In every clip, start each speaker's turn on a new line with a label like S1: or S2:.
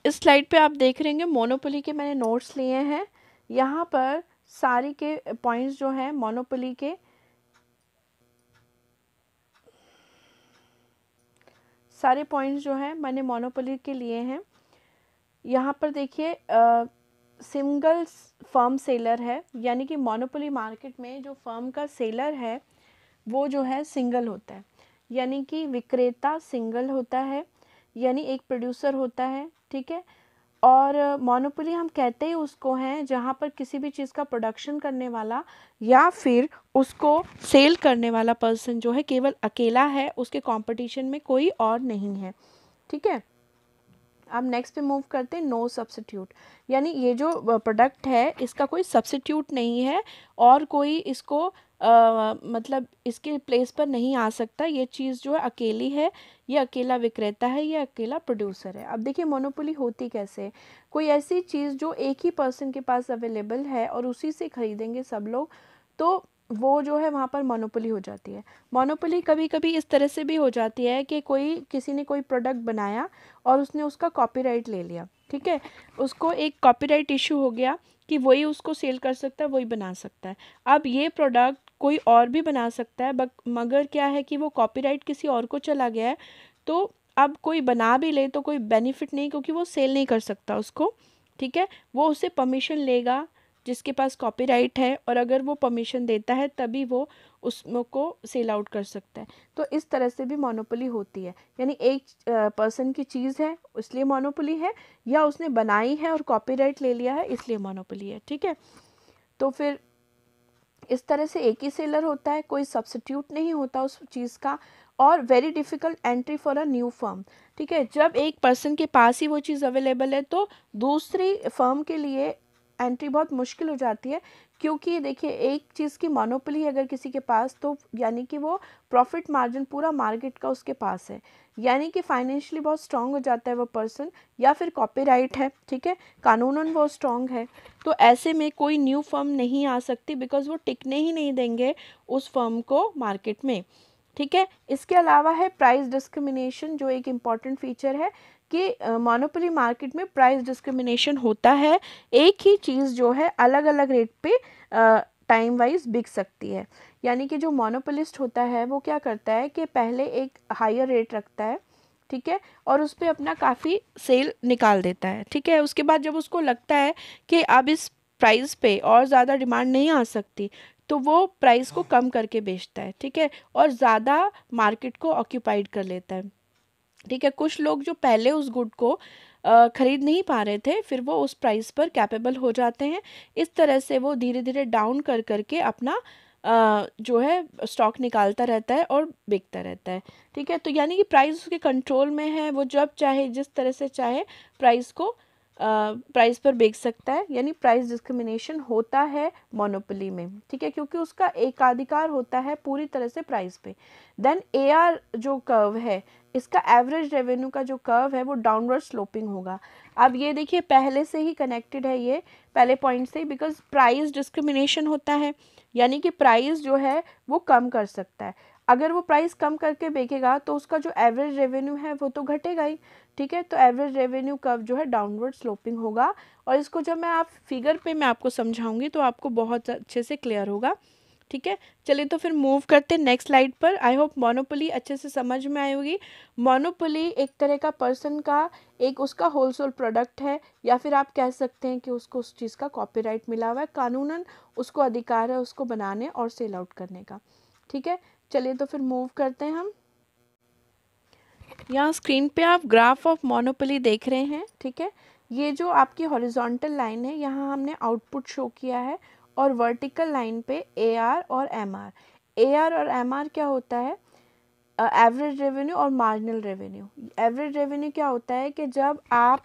S1: इस स्लाइड पे आप देख रहे हैं मोनोपोली के मैंने नोट्स लिए हैं। यहाँ पर सारी के पॉइंट्स जो हैं मोनोपोली के सारे पॉइंट्स जो हैं मैंने मोनोपोली के लिए हैं। यहाँ पर देखिए सिंगल फर्म सेलर है, यानी कि मोनोपोली मार्केट में जो फर्म का सेलर है वो जो है सिंगल होता है, यानी कि विक्रेता सिंगल होता है, यानी एक प्रोड्यूसर होता है, ठीक है। और मोनोपोली हम कहते ही उसको हैं जहाँ पर किसी भी चीज़ का प्रोडक्शन करने वाला या फिर उसको सेल करने वाला पर्सन जो है केवल अकेला है, उसके कंपटीशन में कोई और नहीं है, ठीक है। अब नेक्स्ट पे मूव करते हैं, नो सब्स्टिट्यूट, यानी ये जो प्रोडक्ट है इसका कोई सब्स्टिट्यूट नहीं है और कोई इसको मतलब इसके प्लेस पर नहीं आ सकता। ये चीज़ जो है अकेली है, ये अकेला विक्रेता है, ये अकेला प्रोड्यूसर है। अब देखिए मोनोपोली होती कैसे है, कोई ऐसी चीज़ जो एक ही पर्सन के पास अवेलेबल है और उसी से खरीदेंगे सब लोग, तो वो जो है वहाँ पर मोनोपोली हो जाती है। मोनोपोली कभी कभी इस तरह से भी हो जाती है कि किसी ने कोई प्रोडक्ट बनाया और उसने उसका कॉपीराइट ले लिया, ठीक है, उसको एक कॉपीराइट इशू हो गया कि वही उसको सेल कर सकता है, वही बना सकता है। अब ये प्रोडक्ट कोई और भी बना सकता है, मगर क्या है कि वो कॉपीराइट किसी और को चला गया है, तो अब कोई बना भी ले तो कोई बेनिफिट नहीं, क्योंकि वो सेल नहीं कर सकता उसको, ठीक है। वो उससे परमिशन लेगा जिसके पास कॉपीराइट है, और अगर वो परमिशन देता है तभी वो उसको सेल आउट कर सकता है। तो इस तरह से भी मोनोपोली होती है, यानी एक पर्सन की चीज़ है इसलिए मोनोपोली है, या उसने बनाई है और कॉपीराइट ले लिया है इसलिए मोनोपोली है, ठीक है। तो फिर इस तरह से एक ही सेलर होता है, कोई सब्स्टिट्यूट नहीं होता उस चीज़ का, और very difficult entry for a new firm, ठीक है। जब एक पर्सन के पास ही वो चीज़ अवेलेबल है तो दूसरी फर्म के लिए एंट्री बहुत मुश्किल हो जाती है, क्योंकि देखिए एक चीज़ की मोनोपोली अगर किसी के पास, तो यानी कि वो प्रॉफिट मार्जिन पूरा मार्केट का उसके पास है, यानी कि फाइनेंशियली बहुत स्ट्रांग हो जाता है वो पर्सन, या फिर कॉपीराइट है, ठीक है, कानूनन वो स्ट्रांग है। तो ऐसे में कोई न्यू फर्म नहीं आ सकती, बिकॉज वो टिकने ही नहीं देंगे उस फर्म को मार्केट में, ठीक है। इसके अलावा है प्राइस डिस्क्रिमिनेशन, जो एक इम्पॉर्टेंट फीचर है कि मोनोपोली मार्केट में प्राइस डिस्क्रिमिनेशन होता है, एक ही चीज़ जो है अलग अलग रेट पे टाइम वाइज बिक सकती है। यानी कि जो मोनोपोलिस्ट होता है वो क्या करता है कि पहले एक हायर रेट रखता है, ठीक है, और उस पर अपना काफ़ी सेल निकाल देता है, ठीक है। उसके बाद जब उसको लगता है कि अब इस प्राइस पे और ज़्यादा डिमांड नहीं आ सकती, तो वो प्राइस को कम करके बेचता है, ठीक है, और ज़्यादा मार्केट को ऑक्यूपाइड कर लेता है, ठीक है। कुछ लोग जो पहले उस गुड को खरीद नहीं पा रहे थे, फिर वो उस प्राइस पर कैपेबल हो जाते हैं। इस तरह से वो धीरे धीरे डाउन कर करके अपना जो है स्टॉक निकालता रहता है और बिकता रहता है, ठीक है। तो यानी कि प्राइस उसके कंट्रोल में है, वो जब चाहे जिस तरह से चाहे प्राइस को प्राइस पर बेच सकता है, यानी प्राइस डिस्क्रिमिनेशन होता है मोनोपोली में, ठीक है, क्योंकि उसका एकाधिकार होता है पूरी तरह से प्राइस पे। देन एआर जो कर्व है, इसका एवरेज रेवेन्यू का जो कर्व है वो डाउनवर्ड स्लोपिंग होगा। अब ये देखिए पहले से ही कनेक्टेड है, ये पहले पॉइंट से, बिकॉज प्राइस डिस्क्रिमिनेशन होता है, यानी कि प्राइस जो है वो कम कर सकता है। अगर वो प्राइस कम करके बेचेगा तो उसका जो एवरेज रेवेन्यू है वो तो घटेगा ही, ठीक है। तो एवरेज रेवेन्यू कर्व जो है डाउनवर्ड स्लोपिंग होगा, और इसको जब मैं आप फिगर पे मैं आपको समझाऊंगी तो आपको बहुत अच्छे से क्लियर होगा, ठीक है। चलिए तो फिर मूव करते हैं नेक्स्ट स्लाइड पर। आई होप मोनोपोली अच्छे से समझ में आई होगी। मोनोपोली एक तरह का पर्सन का एक उसका होलसेल प्रोडक्ट है, या फिर आप कह सकते हैं कि उसको उस चीज़ का कॉपीराइट मिला हुआ है, कानूनन उसको अधिकार है उसको बनाने और सेल आउट करने का, ठीक है। चलिए तो फिर मूव करते हैं हम। यहाँ स्क्रीन पे आप ग्राफ ऑफ मोनोपोली देख रहे हैं, ठीक है। ये जो आपकी हॉरिजॉन्टल लाइन है यहाँ हमने आउटपुट शो किया है, और वर्टिकल लाइन पे AR और MR। AR और MR क्या होता है? एवरेज रेवेन्यू और मार्जिनल रेवेन्यू। एवरेज रेवेन्यू क्या होता है कि जब आप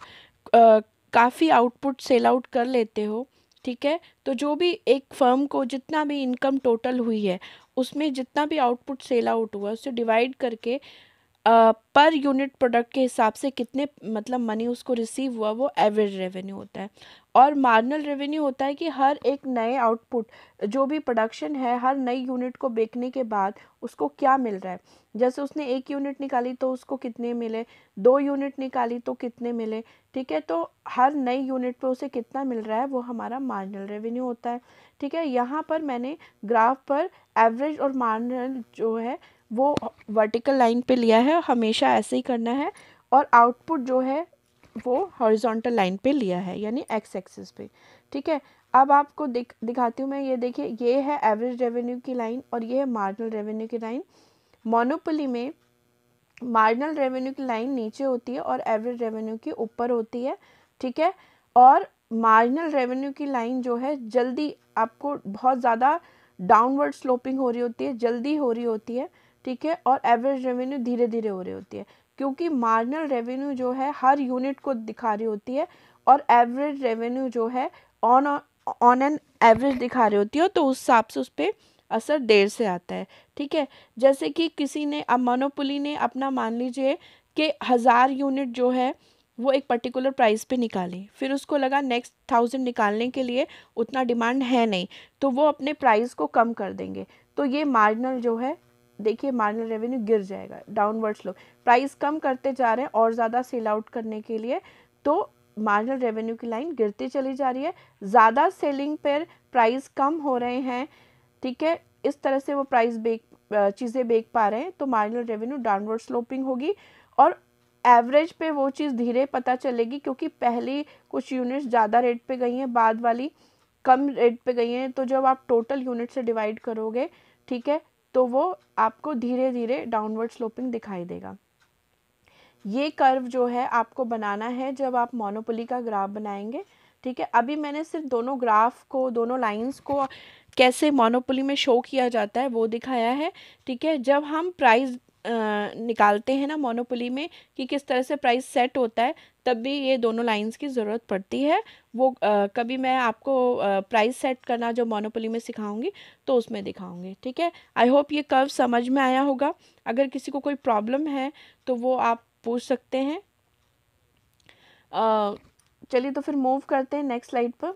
S1: काफ़ी आउटपुट सेल आउट कर लेते हो, ठीक है, तो जो भी एक फर्म को जितना भी इनकम टोटल हुई है उसमें जितना भी आउटपुट सेल आउट हुआ उससे डिवाइड करके पर यूनिट प्रोडक्ट के हिसाब से कितने मतलब मनी उसको रिसीव हुआ, वो एवरेज रेवेन्यू होता है। और मार्जिनल रेवेन्यू होता है कि हर एक नए आउटपुट जो भी प्रोडक्शन है, हर नई यूनिट को बेचने के बाद उसको क्या मिल रहा है। जैसे उसने 1 यूनिट निकाली तो उसको कितने मिले, 2 यूनिट निकाली तो कितने मिले, ठीक है। तो हर नई यूनिट पे उसे कितना मिल रहा है, वो हमारा मार्जिनल रेवेन्यू होता है, ठीक है। यहाँ पर मैंने ग्राफ पर एवरेज और मार्जिनल जो है वो वर्टिकल लाइन पे लिया है, हमेशा ऐसे ही करना है। और आउटपुट जो है वो हॉरिजॉन्टल लाइन पे लिया है, यानी एक्स एक्सिस पे, ठीक है। अब आपको दिखाती हूँ मैं, ये देखिए, ये है एवरेज रेवेन्यू की लाइन और ये है मार्जिनल रेवेन्यू की लाइन। मोनोपोली में मार्जिनल रेवेन्यू की लाइन नीचे होती है और एवरेज रेवेन्यू की ऊपर होती है, ठीक है। और मार्जिनल रेवेन्यू की लाइन जो है जल्दी आपको बहुत ज़्यादा डाउनवर्ड स्लोपिंग हो रही होती है, जल्दी हो रही होती है, ठीक है। और एवरेज रेवेन्यू धीरे धीरे हो रही होती है, क्योंकि मार्जिनल रेवेन्यू जो है हर यूनिट को दिखा रही होती है और एवरेज रेवेन्यू जो है ऑन एन एवरेज दिखा रही होती है, तो उस हिसाब से उस पर असर देर से आता है, ठीक है। जैसे कि किसी ने, अब मोनोपोली ने अपना मान लीजिए कि 1000 यूनिट जो है वो एक पर्टिकुलर प्राइस पे निकाली, फिर उसको लगा नेक्स्ट 1000 निकालने के लिए उतना डिमांड है नहीं, तो वो अपने प्राइस को कम कर देंगे। तो ये मार्जिनल जो है, देखिए मार्जिनल रेवेन्यू गिर जाएगा, डाउनवर्ड स्लोप, प्राइस कम करते जा रहे हैं और ज़्यादा सेल आउट करने के लिए, तो मार्जिनल रेवेन्यू की लाइन गिरती चली जा रही है। ज़्यादा सेलिंग पर प्राइस कम हो रहे हैं, ठीक है, इस तरह से वो प्राइस चीज़ें बेच पा रहे हैं, तो मार्जिनल रेवेन्यू डाउनवर्ड स्लोपिंग होगी। और एवरेज पे वो चीज़ धीरे पता चलेगी, क्योंकि पहली कुछ यूनिट्स ज़्यादा रेट पे गई हैं, बाद वाली कम रेट पे गई हैं, तो जब आप टोटल यूनिट से डिवाइड करोगे, ठीक है, तो वो आपको धीरे धीरे डाउनवर्ड स्लोपिंग दिखाई देगा। ये कर्व जो है आपको बनाना है जब आप मोनोपोली का ग्राफ बनाएंगे, ठीक है। अभी मैंने सिर्फ दोनों ग्राफ को, दोनों लाइंस को कैसे मोनोपोली में शो किया जाता है वो दिखाया है, ठीक है। जब हम प्राइस निकालते हैं ना मोनोपोली में कि किस तरह से प्राइस सेट होता है, तब भी ये दोनों लाइंस की ज़रूरत पड़ती है। वो कभी मैं आपको प्राइस सेट करना जो मोनोपोली में सिखाऊंगी तो उसमें दिखाऊंगी, ठीक है। आई होप ये कर्व समझ में आया होगा। अगर किसी को कोई प्रॉब्लम है तो वो आप पूछ सकते हैं। चलिए तो फिर मूव करते हैं नेक्स्ट स्लाइड पर।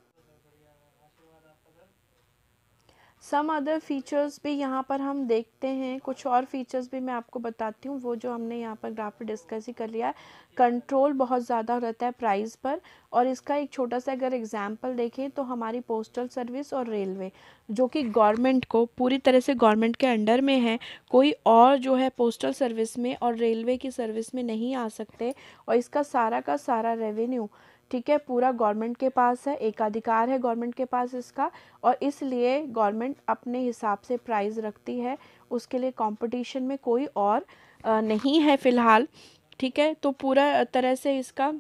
S1: सम अदर फीचर्स भी यहाँ पर हम देखते हैं, कुछ और फीचर्स भी मैं आपको बताती हूँ, वो जो हमने यहाँ पर ग्राफ पे डिस्कस ही कर लिया है। कंट्रोल बहुत ज़्यादा रहता है प्राइस पर, और इसका एक छोटा सा अगर एग्जांपल देखें तो हमारी पोस्टल सर्विस और रेलवे जो कि गवर्नमेंट को पूरी तरह से गवर्नमेंट के अंडर में है, कोई और जो है पोस्टल सर्विस में और रेलवे की सर्विस में नहीं आ सकते, और इसका सारा का सारा रेवेन्यू, ठीक है, पूरा गवर्नमेंट के पास है, एकाधिकार है गवर्नमेंट के पास इसका, और इसलिए गवर्नमेंट अपने हिसाब से प्राइस रखती है, उसके लिए कंपटीशन में कोई और नहीं है फ़िलहाल, ठीक है। तो पूरा तरह से इसका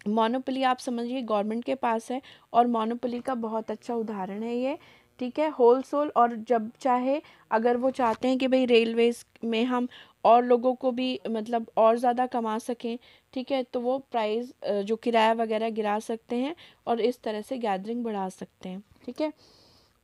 S1: मोनोपोली आप समझिए गवर्नमेंट के पास है, और मोनोपोली का बहुत अच्छा उदाहरण है ये, ठीक है। होलसेल, और जब चाहे अगर वो चाहते हैं कि भाई रेलवेज़ में हम और लोगों को भी मतलब और ज़्यादा कमा सकें, ठीक है, तो वो प्राइस जो किराया वगैरह गिरा सकते हैं और इस तरह से गैदरिंग बढ़ा सकते हैं, ठीक है।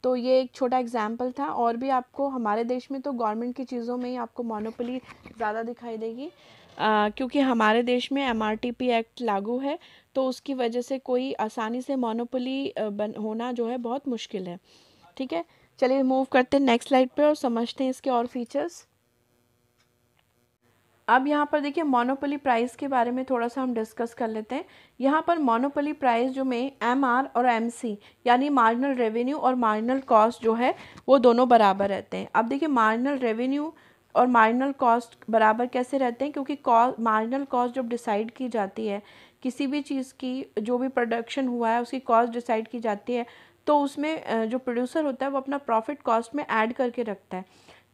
S1: तो ये एक छोटा एग्जाम्पल था, और भी आपको हमारे देश में तो गवर्नमेंट की चीज़ों में ही आपको मोनोपोली ज़्यादा दिखाई देगी, क्योंकि हमारे देश में MRTP एक्ट लागू है, तो उसकी वजह से कोई आसानी से मोनोपोली होना जो है बहुत मुश्किल है, ठीक है। चलिए मूव करते हैं नेक्स्ट स्लाइड पे और समझते हैं इसके और फीचर्स। अब यहाँ पर देखिए मोनोपोली प्राइस के बारे में थोड़ा सा हम डिस्कस कर लेते हैं। यहाँ पर मोनोपोली प्राइस जो में MR और MC यानी मार्जिनल रेवेन्यू और मार्जिनल कॉस्ट जो है वो दोनों बराबर रहते हैं। अब देखिए मार्जिनल रेवेन्यू और मार्जिनल कॉस्ट बराबर कैसे रहते हैं, क्योंकि मार्जिनल कॉस्ट जब डिसाइड की जाती है, किसी भी चीज़ की जो भी प्रोडक्शन हुआ है उसकी कॉस्ट डिसाइड की जाती है, तो उसमें जो प्रोड्यूसर होता है वो अपना प्रॉफिट कॉस्ट में ऐड करके रखता है,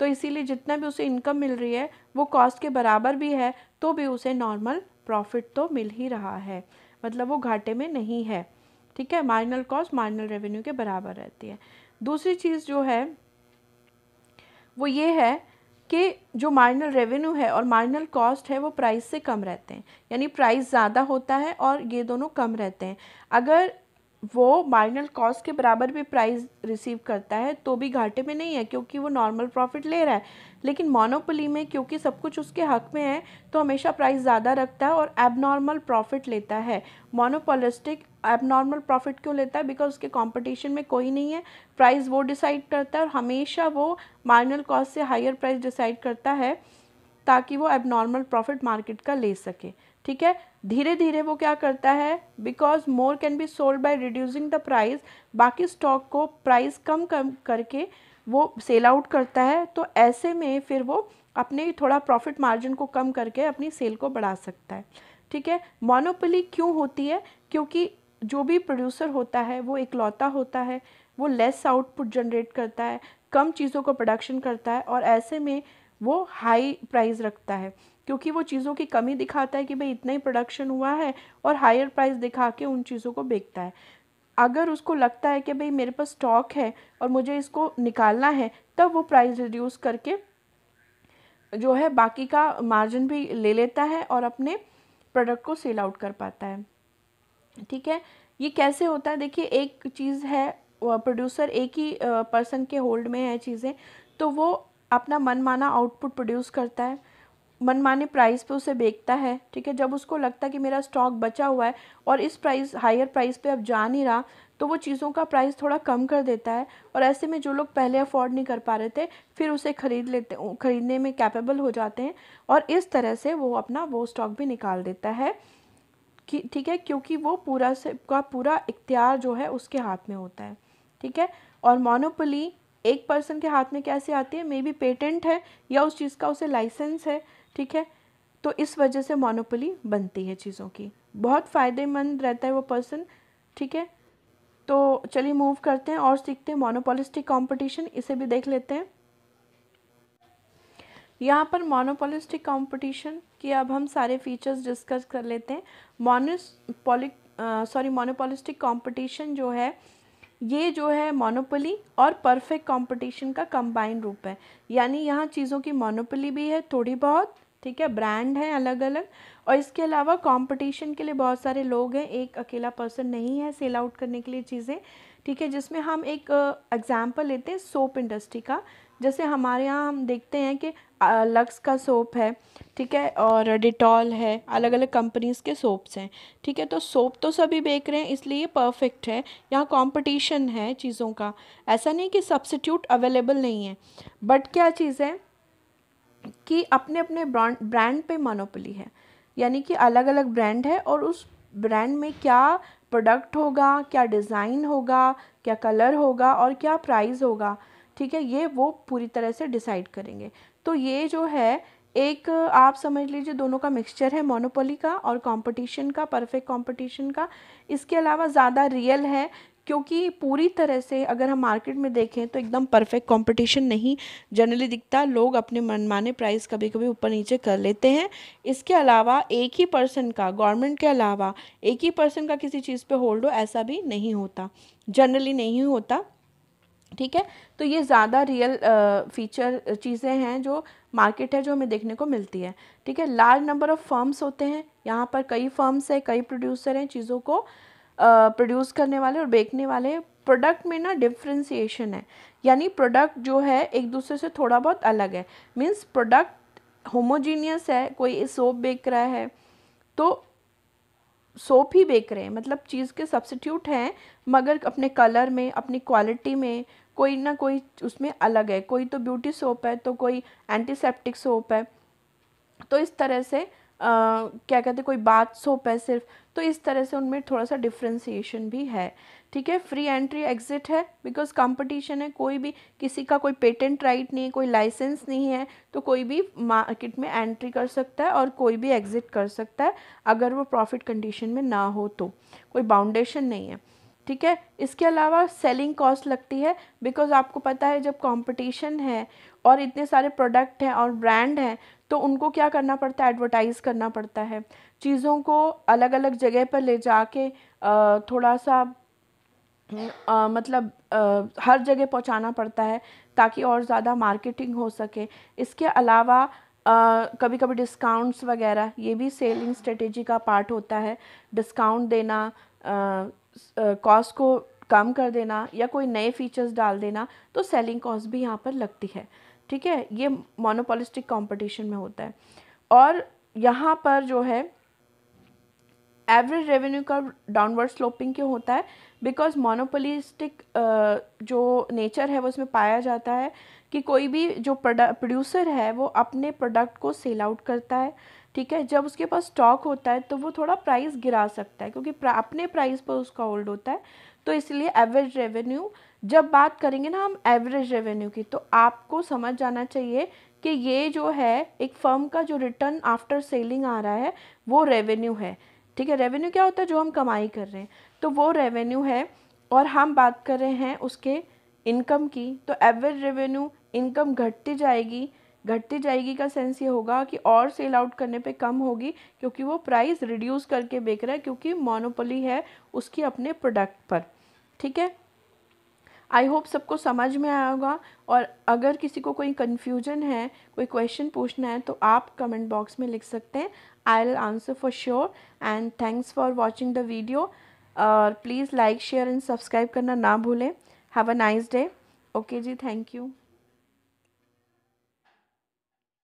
S1: तो इसीलिए जितना भी उसे इनकम मिल रही है वो कॉस्ट के बराबर भी है, तो भी उसे नॉर्मल प्रॉफिट तो मिल ही रहा है, मतलब वो घाटे में नहीं है, ठीक है। मार्जिनल कॉस्ट मार्जिनल रेवेन्यू के बराबर रहती है। दूसरी चीज़ जो है वो ये है कि जो मार्जिनल रेवेन्यू है और मार्जिनल कॉस्ट है वो प्राइस से कम रहते हैं, यानी प्राइस ज़्यादा होता है और ये दोनों कम रहते हैं। अगर वो मार्जिनल कॉस्ट के बराबर भी प्राइस रिसीव करता है तो भी घाटे में नहीं है, क्योंकि वो नॉर्मल प्रॉफिट ले रहा है। लेकिन मोनोपोली में क्योंकि सब कुछ उसके हक में है तो हमेशा प्राइस ज़्यादा रखता है और एबनॉर्मल प्रॉफिट लेता है। मोनोपोलिस्टिक एबनॉर्मल प्रॉफिट क्यों लेता है? बिकॉज उसके कंपटीशन में कोई नहीं है, प्राइस वो डिसाइड करता है और हमेशा वो मार्जिनल कॉस्ट से हायर प्राइस डिसाइड करता है ताकि वो एबनॉर्मल प्रॉफिट मार्केट का ले सके। ठीक है, धीरे धीरे वो क्या करता है, because more can be sold by reducing the price, बाकी स्टॉक को प्राइस कम करके वो सेल आउट करता है। तो ऐसे में फिर वो अपने थोड़ा प्रॉफिट मार्जिन को कम करके अपनी सेल को बढ़ा सकता है। ठीक है, मोनोपोली क्यों होती है? क्योंकि जो भी प्रोड्यूसर होता है वो इकलौता होता है, वो लेस आउटपुट जनरेट करता है, कम चीज़ों को प्रोडक्शन करता है और ऐसे में वो हाई प्राइस रखता है, क्योंकि वो चीज़ों की कमी दिखाता है कि भाई इतना ही प्रोडक्शन हुआ है और हायर प्राइस दिखा के उन चीज़ों को बेचता है। अगर उसको लगता है कि भाई मेरे पास स्टॉक है और मुझे इसको निकालना है, तब वो प्राइस रिड्यूस करके जो है बाकी का मार्जिन भी ले लेता है और अपने प्रोडक्ट को सेल आउट कर पाता है। ठीक है, ये कैसे होता है? देखिए, एक चीज़ है, प्रोड्यूसर एक ही पर्सन के होल्ड में है चीज़ें, तो वो अपना मनमाना आउटपुट प्रोड्यूस करता है, मनमाने प्राइस पे उसे बेचता है। ठीक है, जब उसको लगता है कि मेरा स्टॉक बचा हुआ है और इस प्राइस हायर प्राइस पे अब जा नहीं रहा, तो वो चीज़ों का प्राइस थोड़ा कम कर देता है और ऐसे में जो लोग पहले अफोर्ड नहीं कर पा रहे थे फिर उसे खरीदने में कैपेबल हो जाते हैं और इस तरह से वो अपना वो स्टॉक भी निकाल देता है कि ठीक है, क्योंकि वो पूरा से का पूरा इख्तियार जो है उसके हाथ में होता है। ठीक है, और मोनोपोली एक पर्सन के हाथ में कैसे आती है? मे बी पेटेंट है या उस चीज़ का उसे लाइसेंस है। ठीक है, तो इस वजह से मोनोपोली बनती है चीज़ों की, बहुत फ़ायदेमंद रहता है वो पर्सन। ठीक है, तो चलिए मूव करते हैं और सीखते हैं मोनोपोलिस्टिक कंपटीशन, इसे भी देख लेते हैं। यहाँ पर मोनोपोलिस्टिक कंपटीशन की अब हम सारे फीचर्स डिस्कस कर लेते हैं। मोनोपोलिस्टिक कंपटीशन जो है ये जो है मोनोपोली और परफेक्ट कंपटीशन का कंबाइन रूप है, यानी यहाँ चीज़ों की मोनोपोली भी है थोड़ी बहुत, ठीक है, ब्रांड है अलग अलग, और इसके अलावा कंपटीशन के लिए बहुत सारे लोग हैं, एक अकेला पर्सन नहीं है सेल आउट करने के लिए चीज़ें। ठीक है, जिसमें हम एक एग्जांपल लेते हैं सोप इंडस्ट्री का। जैसे हमारे यहाँ हम देखते हैं कि लक्स का सोप है, ठीक है, और डिटॉल है, अलग अलग कंपनीज़ के सोप्स हैं। ठीक है, तो सोप तो सभी बेच रहे हैं इसलिए ये परफेक्ट है। यहाँ कंपटीशन है चीज़ों का, ऐसा नहीं कि सब्स्टिट्यूट अवेलेबल नहीं है, बट क्या चीज़ है कि अपने अपने ब्रांड पे मोनोपोली है, यानी कि अलग अलग ब्रांड है और उस ब्रांड में क्या प्रोडक्ट होगा, क्या डिज़ाइन होगा, क्या कलर होगा और क्या प्राइस होगा, ठीक है, ये वो पूरी तरह से डिसाइड करेंगे। तो ये जो है एक आप समझ लीजिए दोनों का मिक्सचर है, मोनोपोली का और कंपटीशन का, परफेक्ट कंपटीशन का। इसके अलावा ज़्यादा रियल है, क्योंकि पूरी तरह से अगर हम मार्केट में देखें तो एकदम परफेक्ट कंपटीशन नहीं जनरली दिखता, लोग अपने मनमाने प्राइस कभी कभी ऊपर नीचे कर लेते हैं। इसके अलावा एक ही पर्सन का, गवर्नमेंट के अलावा एक ही पर्सन का किसी चीज़ पे होल्ड हो, ऐसा भी नहीं होता, जनरली नहीं होता। ठीक है, तो ये ज़्यादा रियल फीचर चीज़ें हैं जो मार्केट है जो हमें देखने को मिलती है। ठीक है, लार्ज नंबर ऑफ़ फर्म्स होते हैं, यहाँ पर कई फर्म्स हैं, कई प्रोड्यूसर हैं चीज़ों को प्रोड्यूस करने वाले और बेचने वाले। प्रोडक्ट में ना डिफ्रेंसिएशन है, यानी प्रोडक्ट जो है एक दूसरे से थोड़ा बहुत अलग है, मीन्स प्रोडक्ट होमोजीनियस है, कोई सोप बेच रहा है तो सोप ही बेच रहे हैं, मतलब चीज़ के सब्स्टिट्यूट हैं, मगर अपने कलर में, अपनी क्वालिटी में कोई ना कोई उसमें अलग है, कोई तो ब्यूटी सोप है तो कोई एंटीसेप्टिक सोप है, तो इस तरह से क्या कहते हैं, कोई बाथ सोप है सिर्फ, तो इस तरह से उनमें थोड़ा सा डिफ्रेंसिएशन भी है। ठीक है, फ्री एंट्री एग्जिट है, बिकॉज कंपटीशन है, कोई भी किसी का कोई पेटेंट राइट नहीं है, कोई लाइसेंस नहीं है, तो कोई भी मार्केट में एंट्री कर सकता है और कोई भी एग्जिट कर सकता है अगर वो प्रॉफिट कंडीशन में ना हो तो, कोई बाउंडेशन नहीं है। ठीक है, इसके अलावा सेलिंग कॉस्ट लगती है, बिकॉज आपको पता है जब कंपटीशन है और इतने सारे प्रोडक्ट हैं और ब्रांड हैं तो उनको क्या करना पड़ता है, एडवर्टाइज़ करना पड़ता है, चीज़ों को अलग अलग जगह पर ले जाके थोड़ा सा मतलब हर जगह पहुंचाना पड़ता है ताकि और ज़्यादा मार्केटिंग हो सके। इसके अलावा कभी कभी डिस्काउंट्स वगैरह, ये भी सेलिंग स्ट्रेटेजी का पार्ट होता है, डिस्काउंट देना कॉस्ट को कम कर देना या कोई नए फीचर्स डाल देना, तो सेलिंग कॉस्ट भी यहाँ पर लगती है। ठीक है, ये मोनोपोलिस्टिक कंपटीशन में होता है। और यहाँ पर जो है एवरेज रेवेन्यू का डाउनवर्ड स्लोपिंग क्यों होता है? बिकॉज मोनोपोलिस्टिक जो नेचर है वो इसमें पाया जाता है कि कोई भी जो प्रोड्यूसर है वो अपने प्रोडक्ट को सेल आउट करता है। ठीक है, जब उसके पास स्टॉक होता है तो वो थोड़ा प्राइस गिरा सकता है क्योंकि अपने प्राइस पर उसका होल्ड होता है। तो इसलिए एवरेज रेवेन्यू, जब बात करेंगे ना हम एवरेज रेवेन्यू की, तो आपको समझ जाना चाहिए कि ये जो है एक फर्म का जो रिटर्न आफ्टर सेलिंग आ रहा है वो रेवेन्यू है। ठीक है, रेवेन्यू क्या होता है? जो हम कमाई कर रहे हैं, तो वो रेवेन्यू है। और हम बात कर रहे हैं उसके इनकम की, तो एवरेज रेवेन्यू इनकम घटती जाएगी का सेंस ये होगा कि और सेल आउट करने पे कम होगी क्योंकि वो प्राइस रिड्यूस करके बेच रहा है क्योंकि मोनोपोली है उसकी अपने प्रोडक्ट पर। ठीक है, आई होप सबको समझ में आया होगा। और अगर किसी को कोई कन्फ्यूजन है, कोई क्वेश्चन पूछना है, तो आप कमेंट बॉक्स में लिख सकते हैं। I will answer for sure. And thanks for watching the video. और please like share and subscribe करना ना भूलें। Have a nice day. Okay जी, थैंक यू।